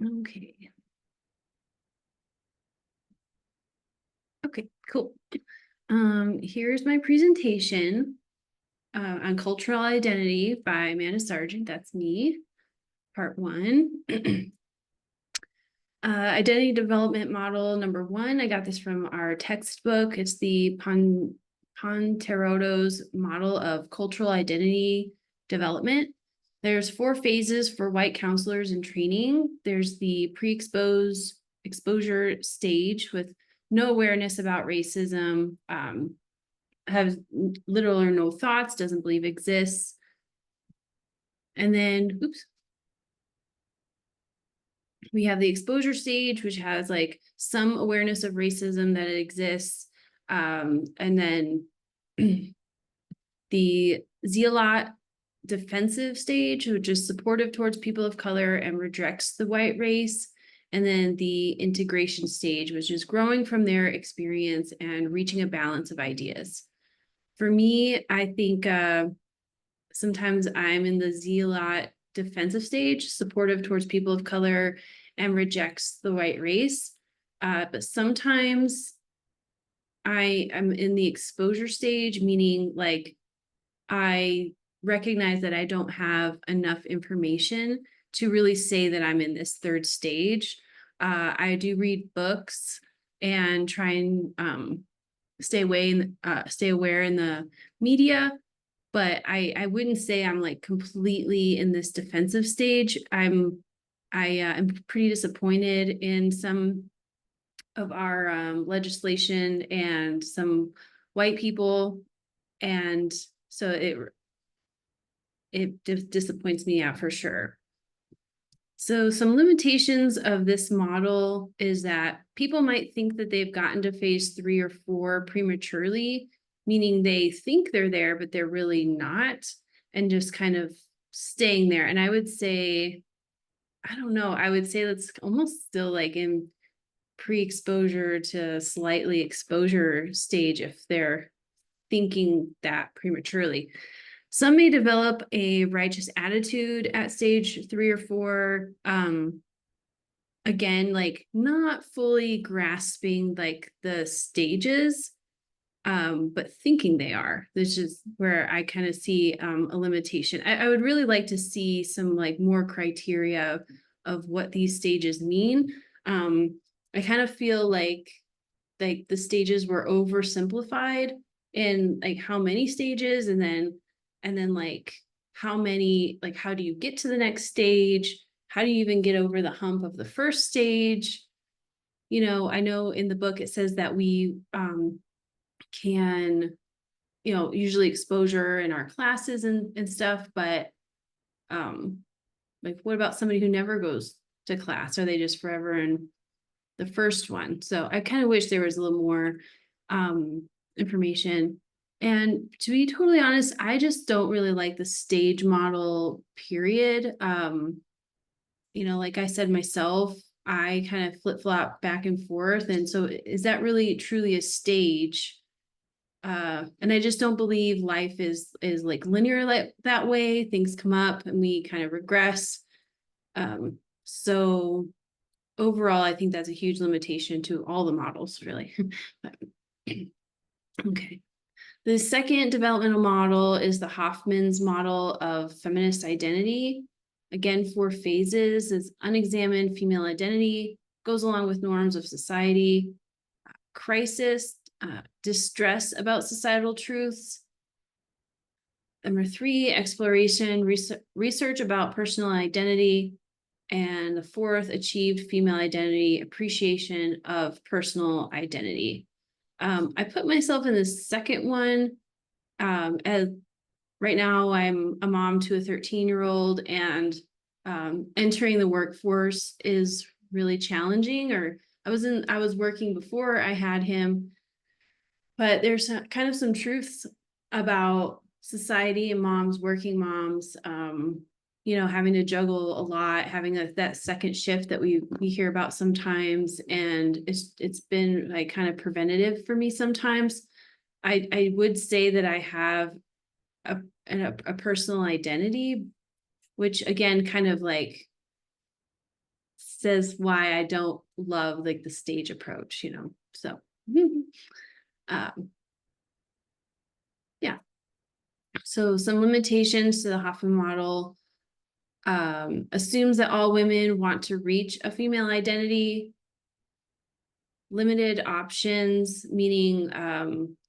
Okay. Okay, cool. Here's my presentation on cultural identity by Amanda Sargent. That's me. Part one. Identity development model number one. I got this from our textbook. It's the Ponteroto's model of cultural identity development. There's 4 phases for white counselors in training. There's the exposure stage with no awareness about racism, has little or no thoughts, doesn't believe exists. And then, we have the exposure stage, which has like some awareness of racism that it exists. And then the zealot defensive stage, which is supportive towards people of color and rejects the white race. And then the integration stage, which is growing from their experience and reaching a balance of ideas. For me, I think sometimes I'm in the zealot defensive stage, supportive towards people of color and rejects the white race. But sometimes I am in the exposure stage, meaning like I recognize that I don't have enough information to really say that I'm in this third stage. I do read books and try and stay aware in the media, but I wouldn't say I'm like completely in this defensive stage. I am pretty disappointed in some of our legislation and some white people, and so it disappoints me out for sure. So some limitations of this model is that people might think that they've gotten to phase 3 or 4 prematurely, meaning they think they're there, but they're really not, and just kind of staying there. And I would say, I don't know, I would say that's almost still like in pre-exposure to slightly exposure stage if they're thinking that prematurely. Some may develop a righteous attitude at stage 3 or 4. Again, like not fully grasping like the stages, but thinking they are. This is where I kind of see a limitation. I would really like to see some like more criteria of what these stages mean. I kind of feel like the stages were oversimplified in like how many stages, and then like how many, like how do you get to the next stage, how do you even get over the hump of the first stage. I know in the book it says that we can, usually exposure in our classes and stuff, but like what about somebody who never goes to class? Are they just forever in the first one? So I kind of wish there was a little more information. And to be totally honest, I just don't really like the stage model, period. Like I said myself, I kind of flip-flop back and forth. And so is that really truly a stage? And I just don't believe life is like linear like that way. Things come up and we kind of regress. So overall, I think that's a huge limitation to all the models, really. But, okay. The second developmental model is the Hoffman's model of feminist identity. Again, 4 phases is unexamined female identity, goes along with norms of society, crisis, distress about societal truths. Number 3, exploration, research about personal identity. And the 4th, achieved female identity, appreciation of personal identity. I put myself in the second one. As right now, I'm a mom to a 13-year-old, and entering the workforce is really challenging. Or I was working before I had him, but there's kind of some truths about society and moms, working moms, having to juggle a lot, having that second shift that we hear about sometimes. And it's been like kind of preventative for me sometimes. I would say that I have a personal identity, which again, kind of like says why I don't love like the stage approach, so um, yeah. So some limitations to the Hoffman model assumes that all women want to reach a female identity. Limited options, meaning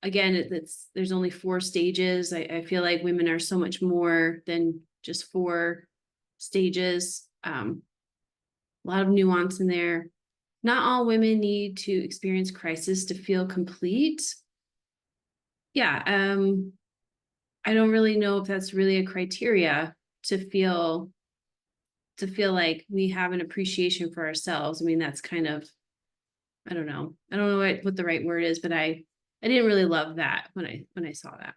again, there's only 4 stages. I feel like women are so much more than just 4 stages. A lot of nuance in there. Not all women need to experience crisis to feel complete. Yeah, I don't really know if that's really a criteria to feel like we have an appreciation for ourselves. I mean, that's kind of, I don't know what the right word is, but I didn't really love that when I saw that.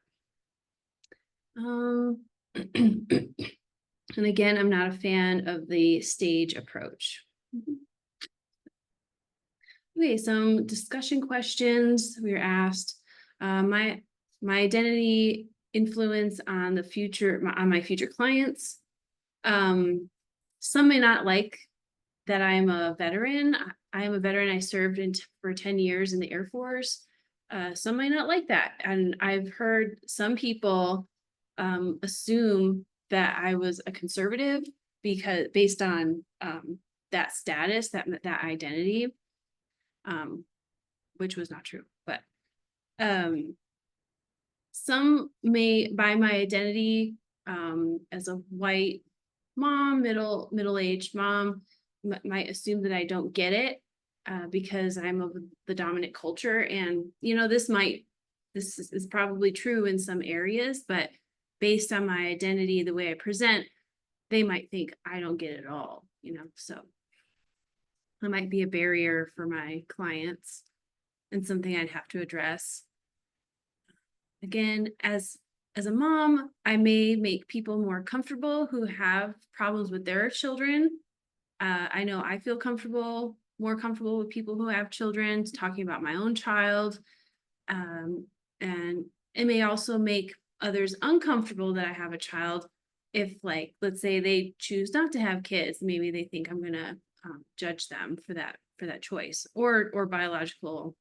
And again, I'm not a fan of the stage approach. Okay, some discussion questions we were asked. My identity influence on the future, on my future clients. Some may not like that I'm a veteran. I am a veteran. I served for 10 years in the Air Force. Some might not like that. And I've heard some people assume that I was a conservative because based on that status, that identity, which was not true. But some may, by my identity as a white mom, middle-aged mom, might assume that I don't get it because I'm of the dominant culture. And, this is probably true in some areas, but based on my identity, the way I present, they might think I don't get it all, so that might be a barrier for my clients and something I'd have to address. Again, as a mom, I may make people more comfortable who have problems with their children. I know I feel more comfortable with people who have children, talking about my own child. And it may also make others uncomfortable that I have a child. If, like, let's say they choose not to have kids, maybe they think I'm going to judge them for that choice or biological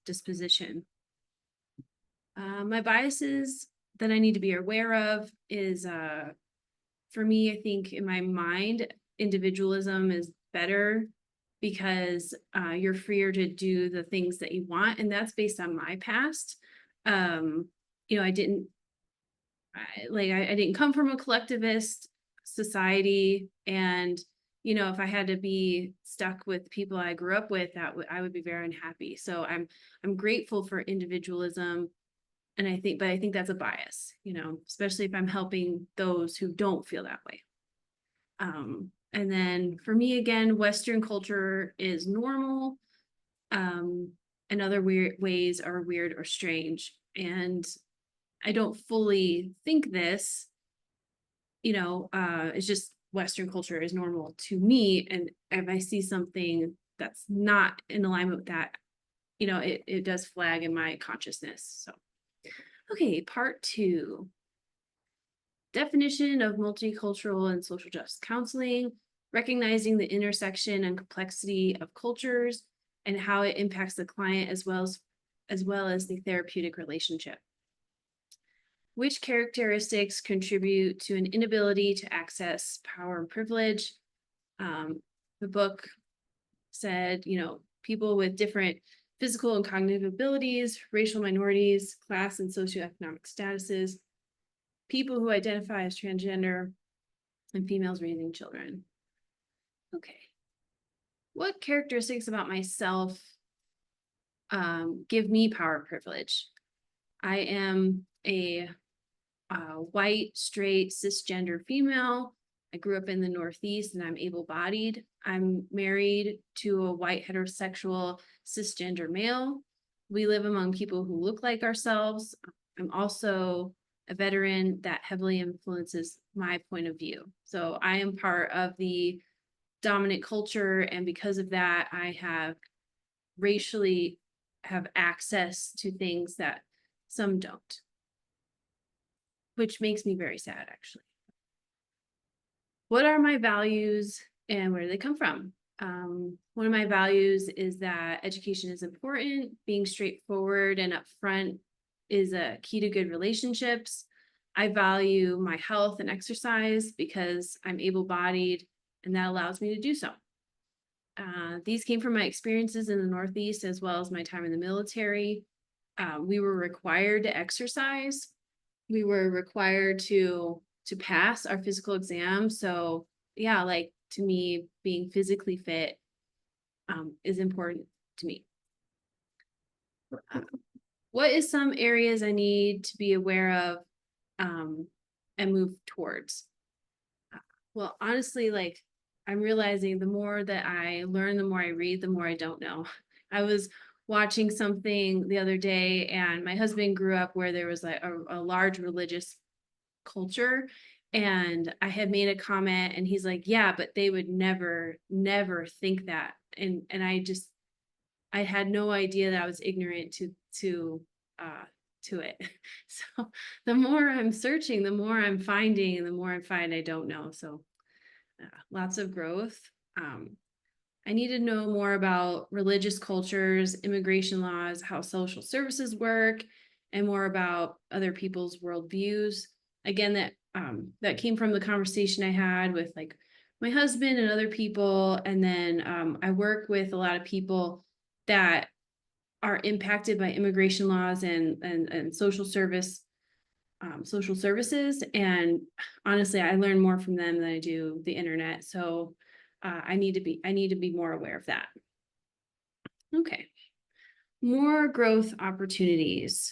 disposition. My biases that I need to be aware of is, for me, I think in my mind, individualism is better because you're freer to do the things that you want. And that's based on my past. I didn't come from a collectivist society. And, if I had to be stuck with people I grew up with, I would be very unhappy. So I'm grateful for individualism. And I think that's a bias, especially if I'm helping those who don't feel that way. And then for me, again, Western culture is normal. And other weird ways are weird or strange. And I don't fully think this, it's just Western culture is normal to me. And if I see something that's not in alignment with that, it does flag in my consciousness. So. Okay, part 2. Definition of multicultural and social justice counseling, recognizing the intersection and complexity of cultures and how it impacts the client as well as the therapeutic relationship. Which characteristics contribute to an inability to access power and privilege? The book said, people with different physical and cognitive abilities, racial minorities, class and socioeconomic statuses, people who identify as transgender, and females raising children. Okay. What characteristics about myself give me power and privilege? I am a white, straight, cisgender female. I grew up in the Northeast and I'm able-bodied. I'm married to a white heterosexual cisgender male. We live among people who look like ourselves. I'm also a veteran that heavily influences my point of view. So I am part of the dominant culture, and because of that, I racially have access to things that some don't, which makes me very sad, actually. What are my values And where do they come from? One of my values is that education is important. Being straightforward and upfront is a key to good relationships. I value my health and exercise because I'm able-bodied, and that allows me to do so. These came from my experiences in the Northeast as well as my time in the military. We were required to exercise. We were required to pass our physical exam. So yeah, like to me, being physically fit is important to me. What is some areas I need to be aware of and move towards? Well, honestly, like I'm realizing the more that I learn, the more I read, the more I don't know. I was watching something the other day, and my husband grew up where there was like a large religious culture. And I had made a comment, and he's like, yeah, but they would never think that. And I had no idea that I was ignorant to it. So the more I'm searching, the more I'm finding, and the more I find I don't know. So lots of growth. I need to know more about religious cultures, immigration laws, how social services work, and more about other people's worldviews. Again, that came from the conversation I had with like my husband and other people. And then I work with a lot of people that are impacted by immigration laws and social services. And honestly, I learn more from them than I do the internet. So I need to be more aware of that. Okay. More growth opportunities.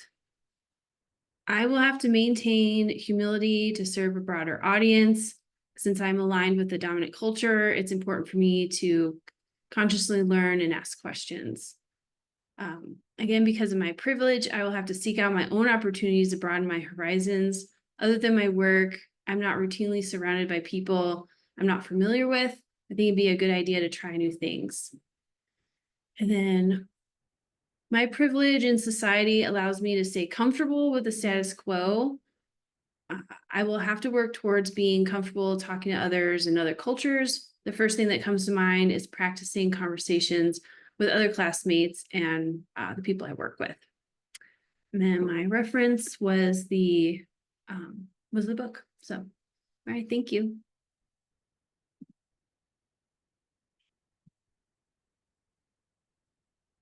I will have to maintain humility to serve a broader audience. Since I'm aligned with the dominant culture, it's important for me to consciously learn and ask questions. Again, because of my privilege, I will have to seek out my own opportunities to broaden my horizons. Other than my work, I'm not routinely surrounded by people I'm not familiar with. I think it'd be a good idea to try new things. And then my privilege in society allows me to stay comfortable with the status quo. I will have to work towards being comfortable talking to others in other cultures. The first thing that comes to mind is practicing conversations with other classmates and the people I work with. And then my reference was the book. So, all right, thank you.